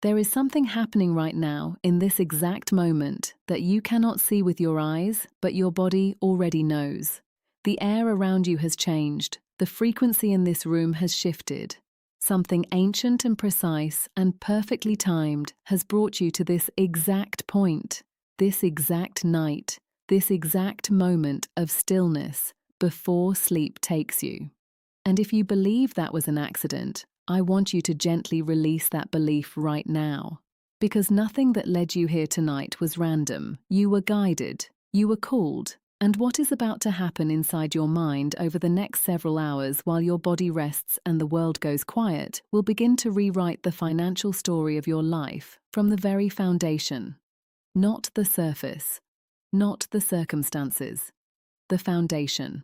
There is something happening right now, in this exact moment, that you cannot see with your eyes, but your body already knows. The air around you has changed. The frequency in this room has shifted. Something ancient and precise and perfectly timed has brought you to this exact point, this exact night, this exact moment of stillness before sleep takes you. And if you believe that was an accident, I want you to gently release that belief right now. Because nothing that led you here tonight was random. You were guided, you were called, and what is about to happen inside your mind over the next several hours while your body rests and the world goes quiet will begin to rewrite the financial story of your life from the very foundation. Not the surface, not the circumstances, the foundation.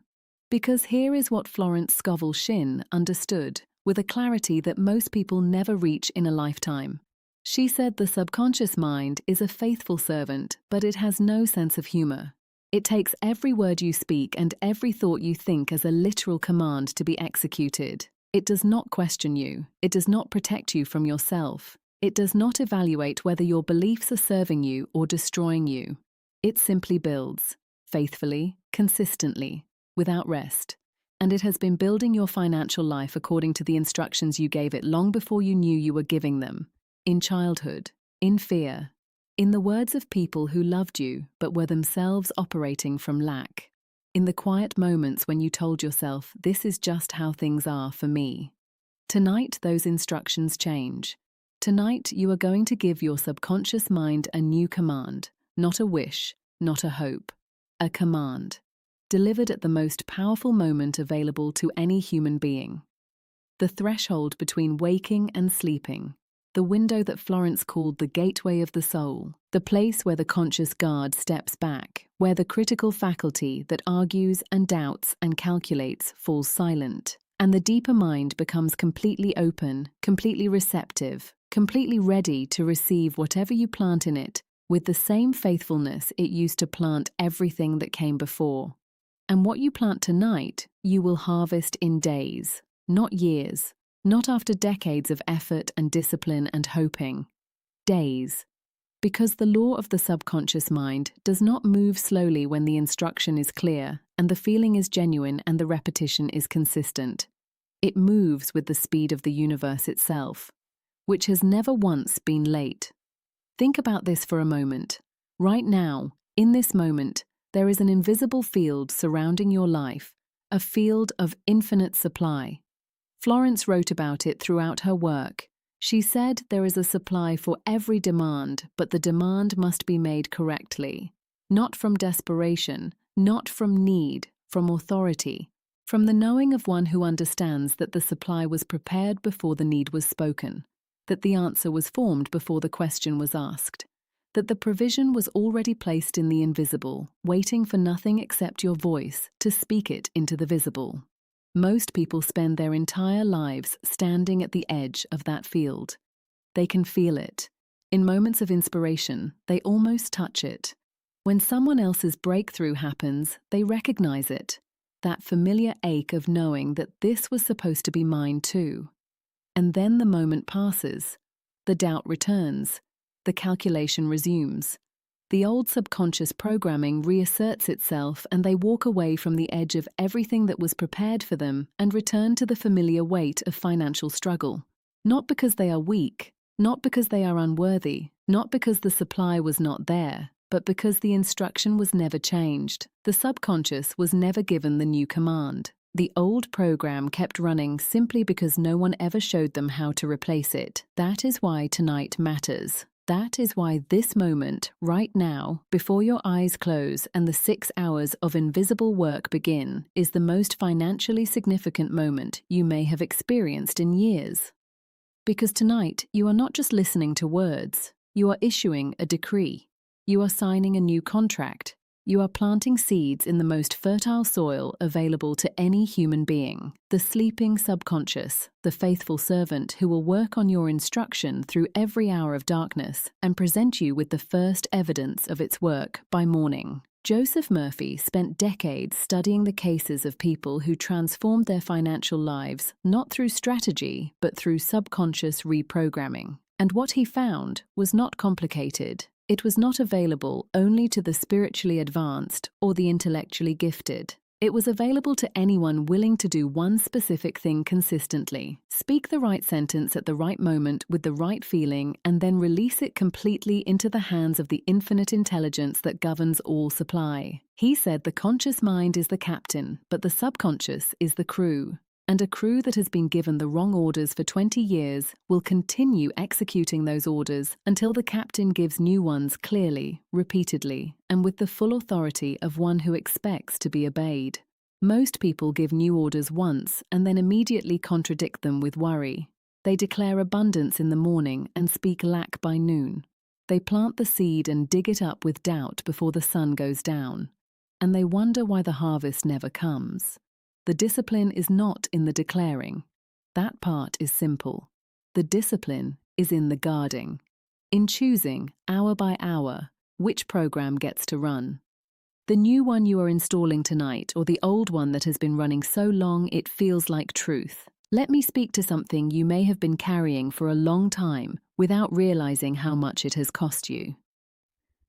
Because here is what Florence Scovel Shinn understood with a clarity that most people never reach in a lifetime. She said the subconscious mind is a faithful servant, but it has no sense of humor. It takes every word you speak and every thought you think as a literal command to be executed. It does not question you. It does not protect you from yourself. It does not evaluate whether your beliefs are serving you or destroying you. It simply builds, faithfully, consistently, without rest. And it has been building your financial life according to the instructions you gave it long before you knew you were giving them. In childhood, in fear, in the words of people who loved you but were themselves operating from lack. In the quiet moments when you told yourself, this is just how things are for me. Tonight, those instructions change. Tonight, you are going to give your subconscious mind a new command, not a wish, not a hope, a command, delivered at the most powerful moment available to any human being. The threshold between waking and sleeping, the window that Florence called the gateway of the soul, the place where the conscious guard steps back, where the critical faculty that argues and doubts and calculates falls silent, and the deeper mind becomes completely open, completely receptive, completely ready to receive whatever you plant in it with the same faithfulness it used to plant everything that came before. And what you plant tonight, you will harvest in days, not years, not after decades of effort and discipline and hoping. Days. Because the law of the subconscious mind does not move slowly when the instruction is clear and the feeling is genuine and the repetition is consistent. It moves with the speed of the universe itself, which has never once been late. Think about this for a moment. Right now, in this moment, there is an invisible field surrounding your life, a field of infinite supply. Florence wrote about it throughout her work. She said there is a supply for every demand, but the demand must be made correctly. Not from desperation, not from need, from authority, from the knowing of one who understands that the supply was prepared before the need was spoken, that the answer was formed before the question was asked, that the provision was already placed in the invisible, waiting for nothing except your voice to speak it into the visible. Most people spend their entire lives standing at the edge of that field. They can feel it. In moments of inspiration, they almost touch it. When someone else's breakthrough happens, they recognize it. That familiar ache of knowing that this was supposed to be mine too. And then the moment passes. The doubt returns. The calculation resumes. The old subconscious programming reasserts itself and they walk away from the edge of everything that was prepared for them and return to the familiar weight of financial struggle. Not because they are weak, not because they are unworthy, not because the supply was not there, but because the instruction was never changed. The subconscious was never given the new command. The old program kept running simply because no one ever showed them how to replace it. That is why tonight matters. That is why this moment, right now, before your eyes close and the 6 hours of invisible work begin, is the most financially significant moment you may have experienced in years. Because tonight, you are not just listening to words, you are issuing a decree. You are signing a new contract. You are planting seeds in the most fertile soil available to any human being, the sleeping subconscious, the faithful servant who will work on your instruction through every hour of darkness and present you with the first evidence of its work by morning. Joseph Murphy spent decades studying the cases of people who transformed their financial lives not through strategy but through subconscious reprogramming. And what he found was not complicated. It was not available only to the spiritually advanced or the intellectually gifted. It was available to anyone willing to do one specific thing consistently. Speak the right sentence at the right moment with the right feeling, and then release it completely into the hands of the infinite intelligence that governs all supply. He said the conscious mind is the captain, but the subconscious is the crew. And a crew that has been given the wrong orders for 20 years will continue executing those orders until the captain gives new ones clearly, repeatedly, and with the full authority of one who expects to be obeyed. Most people give new orders once and then immediately contradict them with worry. They declare abundance in the morning and speak lack by noon. They plant the seed and dig it up with doubt before the sun goes down. And they wonder why the harvest never comes. The discipline is not in the declaring. That part is simple. The discipline is in the guarding, in choosing, hour by hour, which program gets to run. The new one you are installing tonight, or the old one that has been running so long it feels like truth. Let me speak to something you may have been carrying for a long time without realizing how much it has cost you.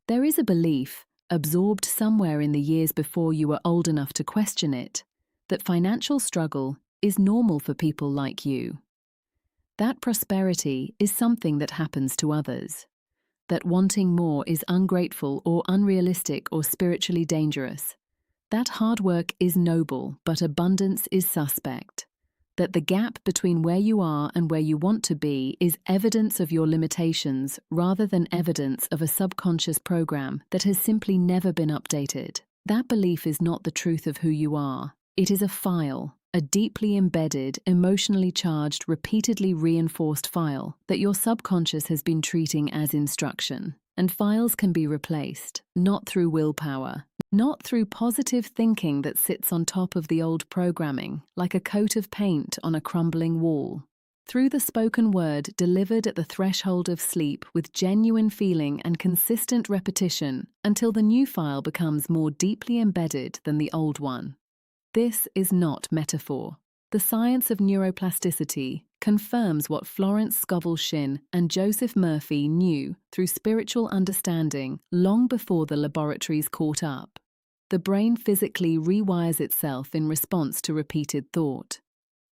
There is a belief, absorbed somewhere in the years before you were old enough to question it, that financial struggle is normal for people like you. That prosperity is something that happens to others. That wanting more is ungrateful or unrealistic or spiritually dangerous. That hard work is noble, but abundance is suspect. That the gap between where you are and where you want to be is evidence of your limitations rather than evidence of a subconscious program that has simply never been updated. That belief is not the truth of who you are. It is a file, a deeply embedded, emotionally charged, repeatedly reinforced file that your subconscious has been treating as instruction. And files can be replaced, not through willpower, not through positive thinking that sits on top of the old programming, like a coat of paint on a crumbling wall. Through the spoken word delivered at the threshold of sleep with genuine feeling and consistent repetition until the new file becomes more deeply embedded than the old one. This is not metaphor. The science of neuroplasticity confirms what Florence Scovel Shinn and Joseph Murphy knew through spiritual understanding long before the laboratories caught up. The brain physically rewires itself in response to repeated thought.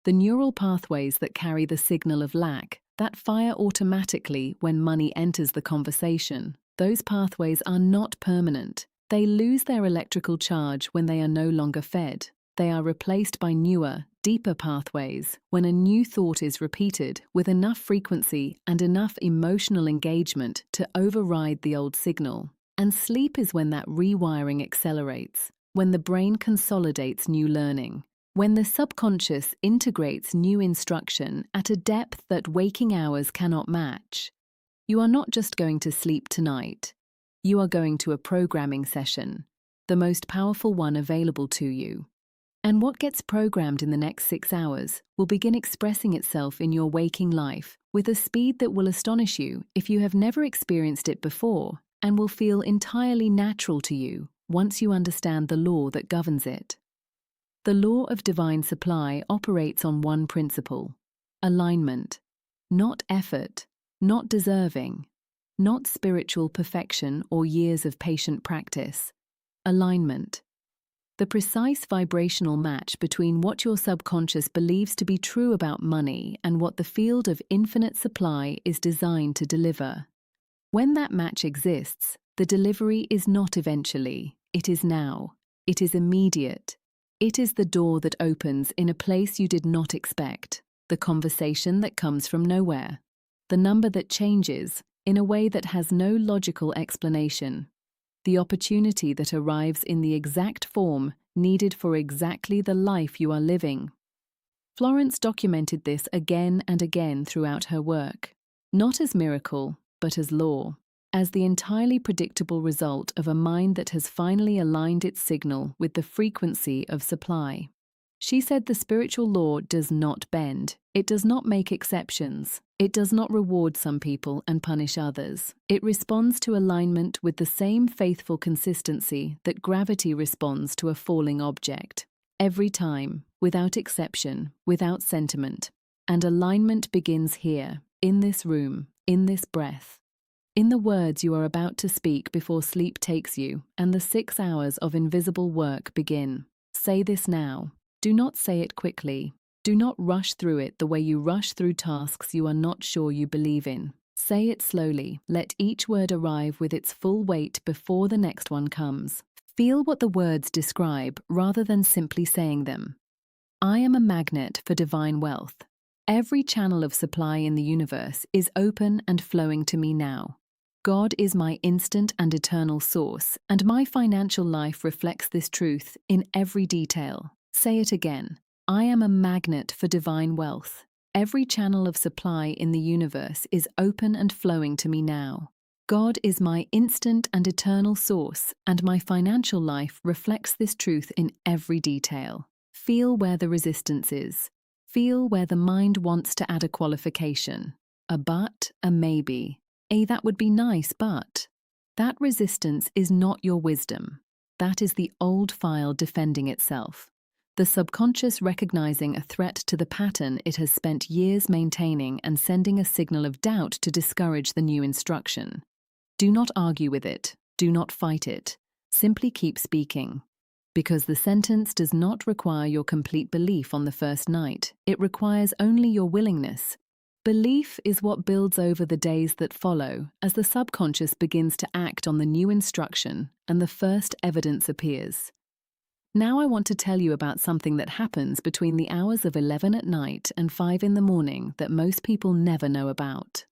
The neural pathways that carry the signal of lack, that fire automatically when money enters the conversation, those pathways are not permanent. They lose their electrical charge when they are no longer fed. They are replaced by newer, deeper pathways when a new thought is repeated with enough frequency and enough emotional engagement to override the old signal. And sleep is when that rewiring accelerates, when the brain consolidates new learning, when the subconscious integrates new instruction at a depth that waking hours cannot match. You are not just going to sleep tonight. You are going to a programming session, the most powerful one available to you. And what gets programmed in the next 6 hours will begin expressing itself in your waking life with a speed that will astonish you if you have never experienced it before, and will feel entirely natural to you once you understand the law that governs it. The law of divine supply operates on one principle: alignment, not effort, not deserving, not spiritual perfection or years of patient practice. Alignment. The precise vibrational match between what your subconscious believes to be true about money and what the field of infinite supply is designed to deliver. When that match exists, the delivery is not eventually, it is now. It is immediate. It is the door that opens in a place you did not expect, the conversation that comes from nowhere, the number that changes in a way that has no logical explanation, the opportunity that arrives in the exact form needed for exactly the life you are living. Florence documented this again and again throughout her work, not as miracle, but as law, as the entirely predictable result of a mind that has finally aligned its signal with the frequency of supply. She said the spiritual law does not bend. It does not make exceptions. It does not reward some people and punish others. It responds to alignment with the same faithful consistency that gravity responds to a falling object. Every time, without exception, without sentiment. And alignment begins here, in this room, in this breath, in the words you are about to speak before sleep takes you and the 6 hours of invisible work begin. Say this now. Do not say it quickly. Do not rush through it the way you rush through tasks you are not sure you believe in. Say it slowly. Let each word arrive with its full weight before the next one comes. Feel what the words describe rather than simply saying them. I am a magnet for divine wealth. Every channel of supply in the universe is open and flowing to me now. God is my instant and eternal source, and my financial life reflects this truth in every detail. Say it again. I am a magnet for divine wealth. Every channel of supply in the universe is open and flowing to me now. God is my instant and eternal source, and my financial life reflects this truth in every detail. Feel where the resistance is. Feel where the mind wants to add a qualification. A but, a maybe. That would be nice, but. That resistance is not your wisdom. That is the old file defending itself. The subconscious recognizing a threat to the pattern it has spent years maintaining and sending a signal of doubt to discourage the new instruction. Do not argue with it. Do not fight it. Simply keep speaking. Because the sentence does not require your complete belief on the first night. It requires only your willingness. Belief is what builds over the days that follow as the subconscious begins to act on the new instruction and the first evidence appears. Now I want to tell you about something that happens between the hours of 11 at night and 5 in the morning that most people never know about.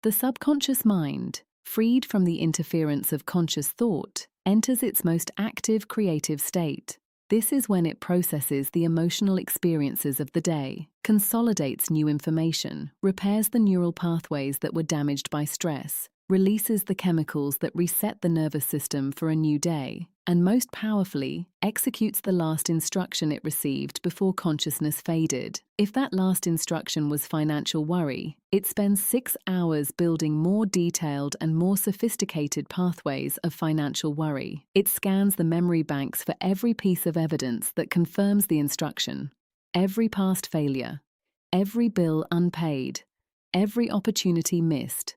The subconscious mind, freed from the interference of conscious thought, enters its most active creative state. This is when it processes the emotional experiences of the day, consolidates new information, repairs the neural pathways that were damaged by stress, releases the chemicals that reset the nervous system for a new day, and most powerfully, executes the last instruction it received before consciousness faded. If that last instruction was financial worry, it spends 6 hours building more detailed and more sophisticated pathways of financial worry. It scans the memory banks for every piece of evidence that confirms the instruction, every past failure, every bill unpaid, every opportunity missed.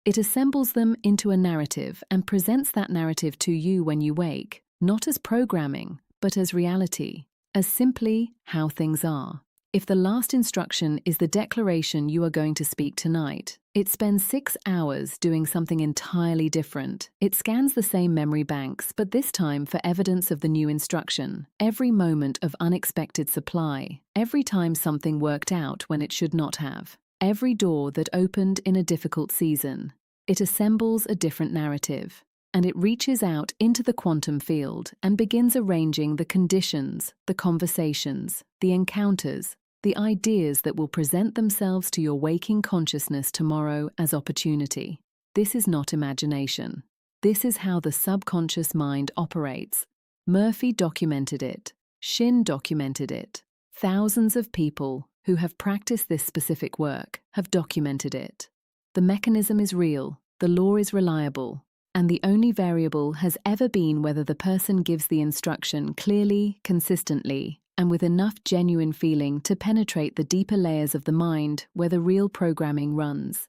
It assembles them into a narrative and presents that narrative to you when you wake, not as programming, but as reality, as simply how things are. If the last instruction is the declaration you are going to speak tonight, it spends 6 hours doing something entirely different. It scans the same memory banks, but this time for evidence of the new instruction, every moment of unexpected supply, every time something worked out when it should not have. Every door that opened in a difficult season. It assembles a different narrative, and it reaches out into the quantum field and begins arranging the conditions, the conversations, the encounters, the ideas that will present themselves to your waking consciousness tomorrow as opportunity. This is not imagination. This is how the subconscious mind operates. Murphy documented it. Shinn documented it. Thousands of people who have practiced this specific work have documented it. The mechanism is real, the law is reliable, and the only variable has ever been whether the person gives the instruction clearly, consistently, and with enough genuine feeling to penetrate the deeper layers of the mind where the real programming runs.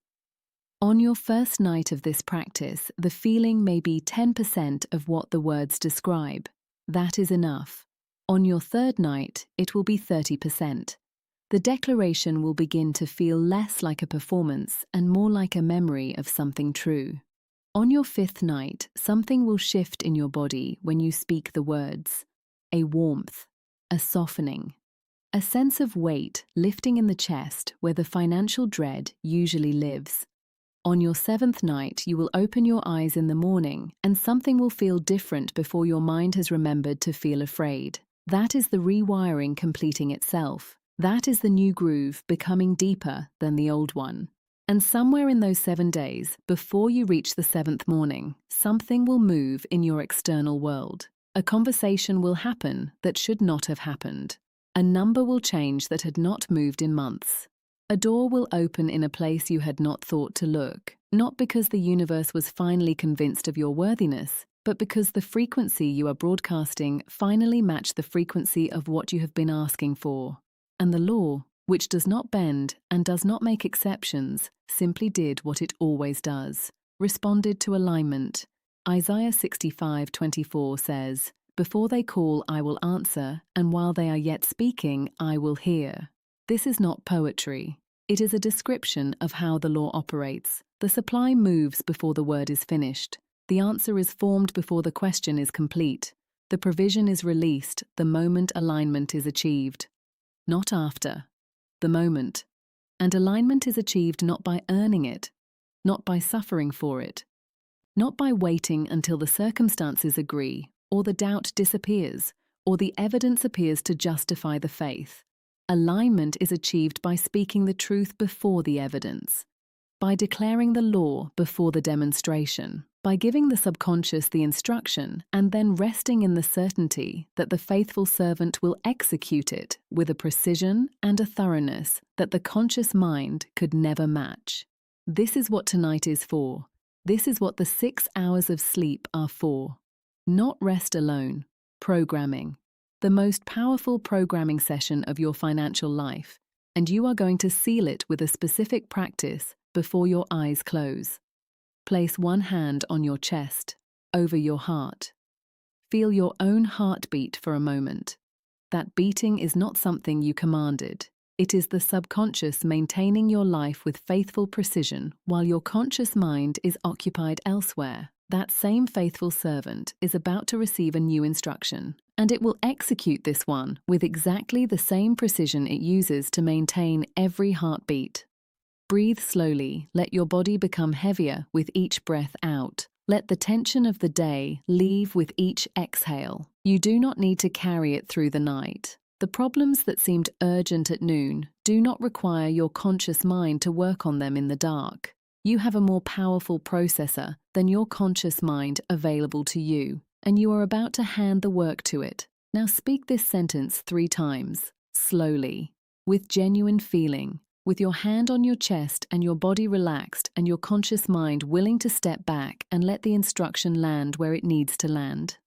On your first night of this practice, the feeling may be 10% of what the words describe. That is enough. On your third night, it will be 30%. The declaration will begin to feel less like a performance and more like a memory of something true. On your 5th night, something will shift in your body when you speak the words. A warmth, a softening, a sense of weight lifting in the chest where the financial dread usually lives. On your 7th night, you will open your eyes in the morning and something will feel different before your mind has remembered to feel afraid. That is the rewiring completing itself. That is the new groove becoming deeper than the old one. And somewhere in those 7 days, before you reach the 7th morning, something will move in your external world. A conversation will happen that should not have happened. A number will change that had not moved in months. A door will open in a place you had not thought to look, not because the universe was finally convinced of your worthiness, but because the frequency you are broadcasting finally matched the frequency of what you have been asking for. And the law which does not bend and does not make exceptions, simply did what it always does, responded to alignment. Isaiah 65:24 says, "Before they call, I will answer, and while they are yet speaking, I will hear." This is not poetry. It is a description of how the law operates. The supply moves before the word is finished. The answer is formed before the question is complete. The provision is released the moment alignment is achieved. Not after. The moment. And alignment is achieved not by earning it, not by suffering for it, not by waiting until the circumstances agree, or the doubt disappears, or the evidence appears to justify the faith. Alignment is achieved by speaking the truth before the evidence, by declaring the law before the demonstration, by giving the subconscious the instruction and then resting in the certainty that the faithful servant will execute it with a precision and a thoroughness that the conscious mind could never match. This is what tonight is for. This is what the 6 hours of sleep are for. Not rest alone, programming. The most powerful programming session of your financial life, and you are going to seal it with a specific practice before your eyes close. Place one hand on your chest, over your heart. Feel your own heartbeat for a moment. That beating is not something you commanded. It is the subconscious maintaining your life with faithful precision while your conscious mind is occupied elsewhere. That same faithful servant is about to receive a new instruction, and it will execute this one with exactly the same precision it uses to maintain every heartbeat. Breathe slowly, let your body become heavier with each breath out. Let the tension of the day leave with each exhale. You do not need to carry it through the night. The problems that seemed urgent at noon do not require your conscious mind to work on them in the dark. You have a more powerful processor than your conscious mind available to you, and you are about to hand the work to it. Now speak this sentence 3 times, slowly, with genuine feeling, with your hand on your chest and your body relaxed and your conscious mind willing to step back and let the instruction land where it needs to land.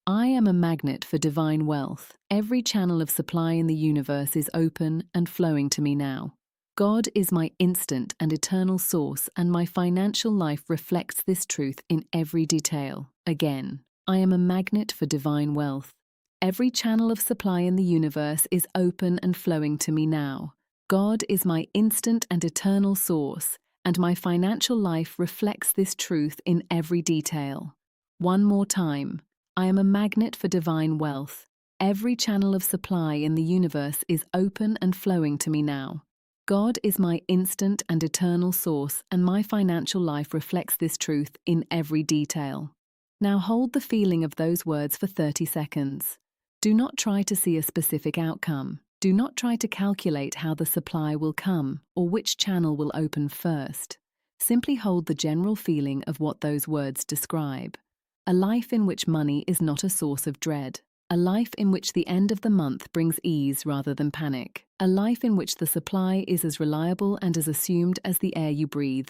I am a magnet for divine wealth. Every channel of supply in the universe is open and flowing to me now. God is my instant and eternal source, and my financial life reflects this truth in every detail. Again, I am a magnet for divine wealth. Every channel of supply in the universe is open and flowing to me now. God is my instant and eternal source, and my financial life reflects this truth in every detail. One more time. I am a magnet for divine wealth. Every channel of supply in the universe is open and flowing to me now. God is my instant and eternal source, and my financial life reflects this truth in every detail. Now hold the feeling of those words for 30 seconds. Do not try to see a specific outcome. Do not try to calculate how the supply will come or which channel will open first. Simply hold the general feeling of what those words describe. A life in which money is not a source of dread. A life in which the end of the month brings ease rather than panic. A life in which the supply is as reliable and as assumed as the air you breathe.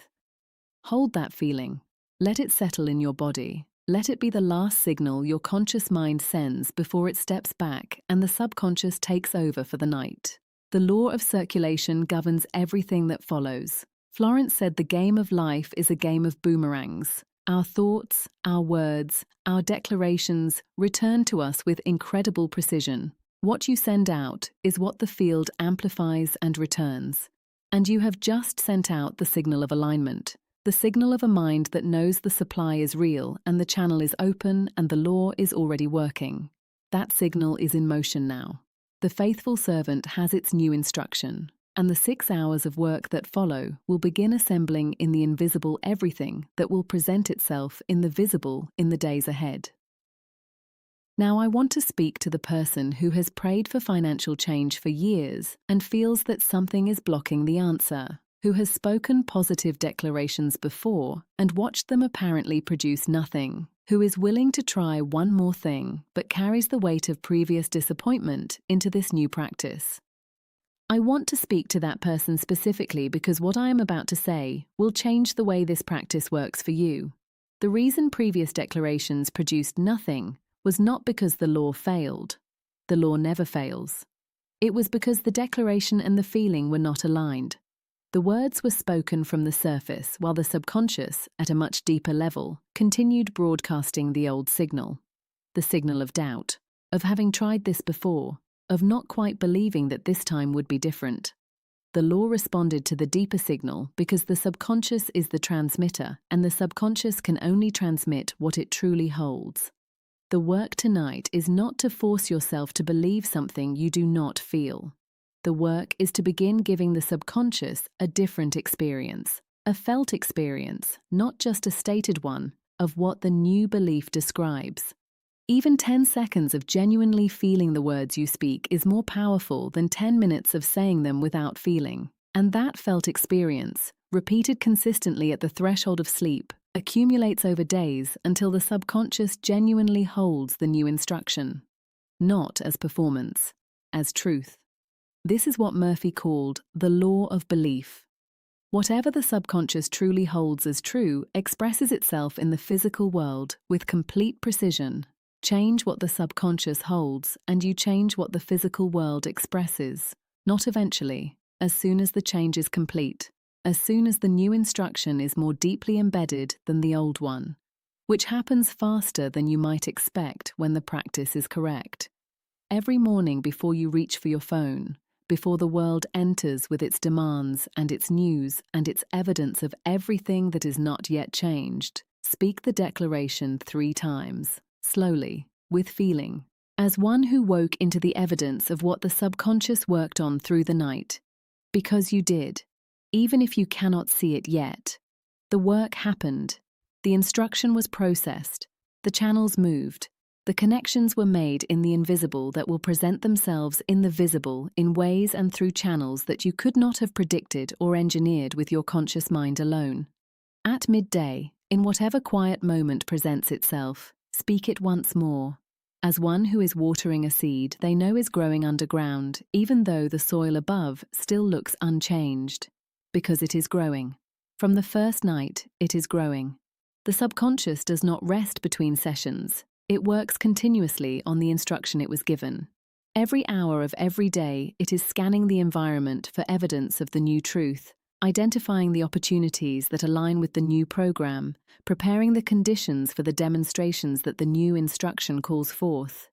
Hold that feeling. Let it settle in your body. Let it be the last signal your conscious mind sends before it steps back and the subconscious takes over for the night. The law of circulation governs everything that follows. Florence said the game of life is a game of boomerangs. Our thoughts, our words, our declarations return to us with incredible precision. What you send out is what the field amplifies and returns. And you have just sent out the signal of alignment, the signal of a mind that knows the supply is real and the channel is open and the law is already working. That signal is in motion now. The faithful servant has its new instruction, and the 6 hours of work that follow will begin assembling in the invisible everything that will present itself in the visible in the days ahead. Now I want to speak to the person who has prayed for financial change for years and feels that something is blocking the answer, who has spoken positive declarations before and watched them apparently produce nothing, who is willing to try one more thing but carries the weight of previous disappointment into this new practice. I want to speak to that person specifically because what I am about to say will change the way this practice works for you. The reason previous declarations produced nothing was not because the law failed. The law never fails. It was because the declaration and the feeling were not aligned. The words were spoken from the surface, while the subconscious, at a much deeper level, continued broadcasting the old signal. The signal of doubt, of having tried this before, of not quite believing that this time would be different. The law responded to the deeper signal because the subconscious is the transmitter, and the subconscious can only transmit what it truly holds. The work tonight is not to force yourself to believe something you do not feel. The work is to begin giving the subconscious a different experience, a felt experience, not just a stated one, of what the new belief describes. Even 10 seconds of genuinely feeling the words you speak is more powerful than 10 minutes of saying them without feeling. And that felt experience, repeated consistently at the threshold of sleep, accumulates over days until the subconscious genuinely holds the new instruction. Not as performance, as truth. This is what Murphy called the law of belief. Whatever the subconscious truly holds as true expresses itself in the physical world with complete precision. Change what the subconscious holds, and you change what the physical world expresses. Not eventually, as soon as the change is complete, as soon as the new instruction is more deeply embedded than the old one, which happens faster than you might expect when the practice is correct. Every morning before you reach for your phone, before the world enters with its demands and its news and its evidence of everything that is not yet changed, speak the declaration 3 times. Slowly, with feeling, as one who woke into the evidence of what the subconscious worked on through the night. Because you did, even if you cannot see it yet. The work happened, the instruction was processed, the channels moved, the connections were made in the invisible that will present themselves in the visible in ways and through channels that you could not have predicted or engineered with your conscious mind alone. At midday, in whatever quiet moment presents itself, speak it once more. As one who is watering a seed they know is growing underground, even though the soil above still looks unchanged. Because it is growing. From the first night, it is growing. The subconscious does not rest between sessions. It works continuously on the instruction it was given. Every hour of every day, it is scanning the environment for evidence of the new truth, identifying the opportunities that align with the new program, preparing the conditions for the demonstrations that the new instruction calls forth.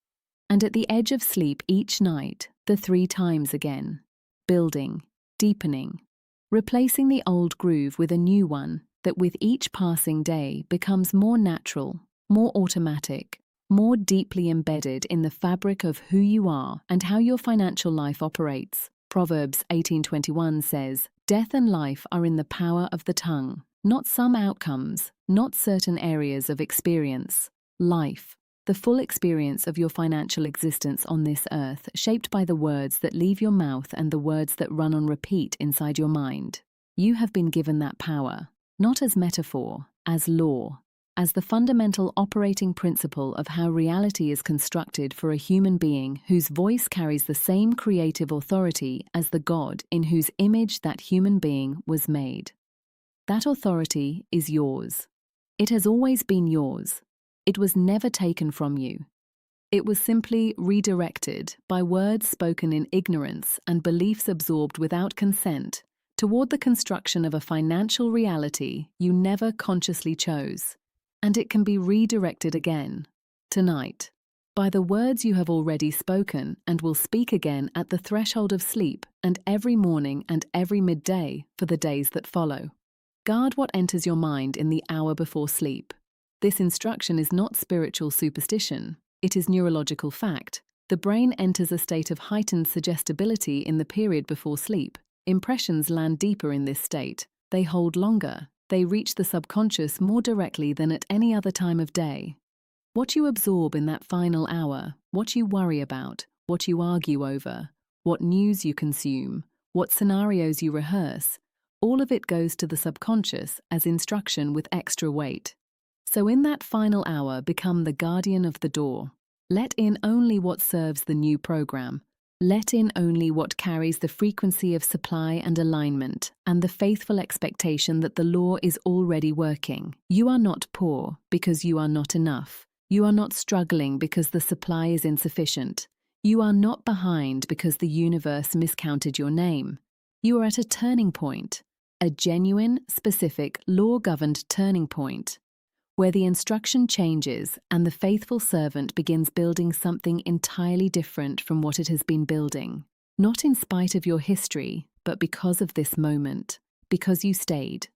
And at the edge of sleep each night, the 3 times again. Building, deepening, replacing the old groove with a new one that with each passing day becomes more natural, more automatic, more deeply embedded in the fabric of who you are and how your financial life operates. Proverbs 18:21 says, "Death and life are in the power of the tongue, not some outcomes, not certain areas of experience. Life, the full experience of your financial existence on this earth, shaped by the words that leave your mouth and the words that run on repeat inside your mind. You have been given that power, not as metaphor, as law, as the fundamental operating principle of how reality is constructed for a human being whose voice carries the same creative authority as the God in whose image that human being was made. That authority is yours. It has always been yours. It was never taken from you. It was simply redirected by words spoken in ignorance and beliefs absorbed without consent toward the construction of a financial reality you never consciously chose. And it can be redirected again, tonight, by the words you have already spoken and will speak again at the threshold of sleep and every morning and every midday for the days that follow. Guard what enters your mind in the hour before sleep. This instruction is not spiritual superstition, it is neurological fact. The brain enters a state of heightened suggestibility in the period before sleep. Impressions land deeper in this state. They hold longer. They reach the subconscious more directly than at any other time of day. What you absorb in that final hour, what you worry about, what you argue over, what news you consume, what scenarios you rehearse, all of it goes to the subconscious as instruction with extra weight. So in that final hour, become the guardian of the door. Let in only what serves the new program. Let in only what carries the frequency of supply and alignment and the faithful expectation that the law is already working. You are not poor because you are not enough. You are not struggling because the supply is insufficient. You are not behind because the universe miscounted your name. You are at a turning point, a genuine, specific, law-governed turning point, where the instruction changes and the faithful servant begins building something entirely different from what it has been building. Not in spite of your history, but because of this moment, because you stayed,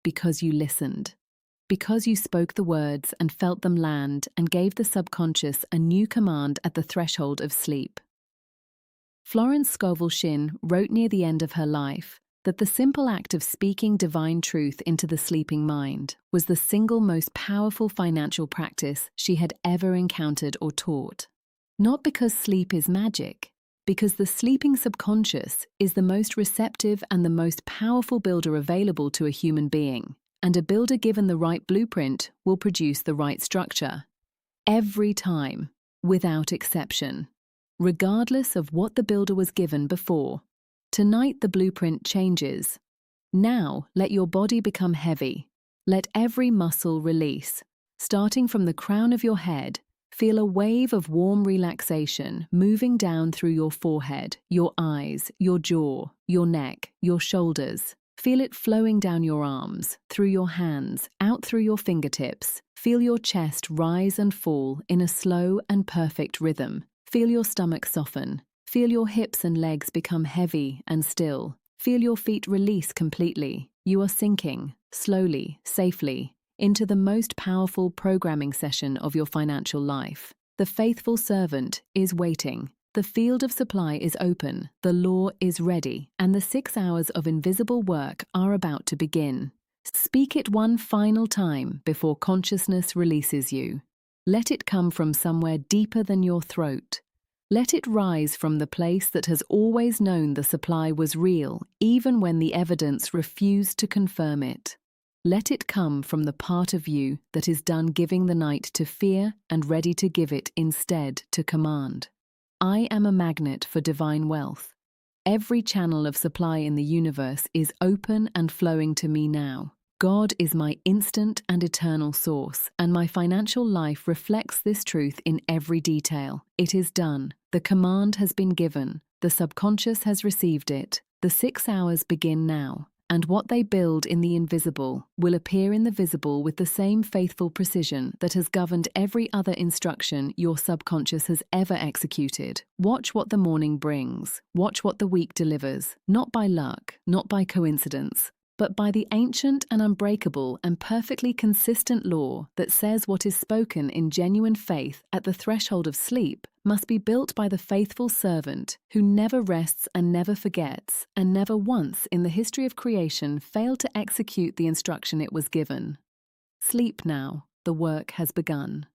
because you listened, because you spoke the words and felt them land and gave the subconscious a new command at the threshold of sleep. Florence Scovel Shinn wrote near the end of her life that the simple act of speaking divine truth into the sleeping mind was the single most powerful financial practice she had ever encountered or taught. Not because sleep is magic, because the sleeping subconscious is the most receptive and the most powerful builder available to a human being, and a builder given the right blueprint will produce the right structure. Every time, without exception, regardless of what the builder was given before. Tonight the blueprint changes. Now let your body become heavy. Let every muscle release. Starting from the crown of your head, feel a wave of warm relaxation moving down through your forehead, your eyes, your jaw, your neck, your shoulders. Feel it flowing down your arms, through your hands, out through your fingertips. Feel your chest rise and fall in a slow and perfect rhythm. Feel your stomach soften. Feel your hips and legs become heavy and still. Feel your feet release completely. You are sinking, slowly, safely, into the most powerful programming session of your financial life. The faithful servant is waiting. The field of supply is open, the law is ready, and the 6 hours of invisible work are about to begin. Speak it one final time before consciousness releases you. Let it come from somewhere deeper than your throat. Let it rise from the place that has always known the supply was real, even when the evidence refused to confirm it. Let it come from the part of you that is done giving the night to fear and ready to give it instead to command. I am a magnet for divine wealth. Every channel of supply in the universe is open and flowing to me now. God is my instant and eternal source, and my financial life reflects this truth in every detail. It is done. The command has been given. The subconscious has received it. The 6 hours begin now, and what they build in the invisible will appear in the visible with the same faithful precision that has governed every other instruction your subconscious has ever executed. Watch what the morning brings. Watch what the week delivers, not by luck, not by coincidence, but by the ancient and unbreakable and perfectly consistent law that says what is spoken in genuine faith at the threshold of sleep must be built by the faithful servant who never rests and never forgets, and never once in the history of creation failed to execute the instruction it was given. Sleep now, the work has begun.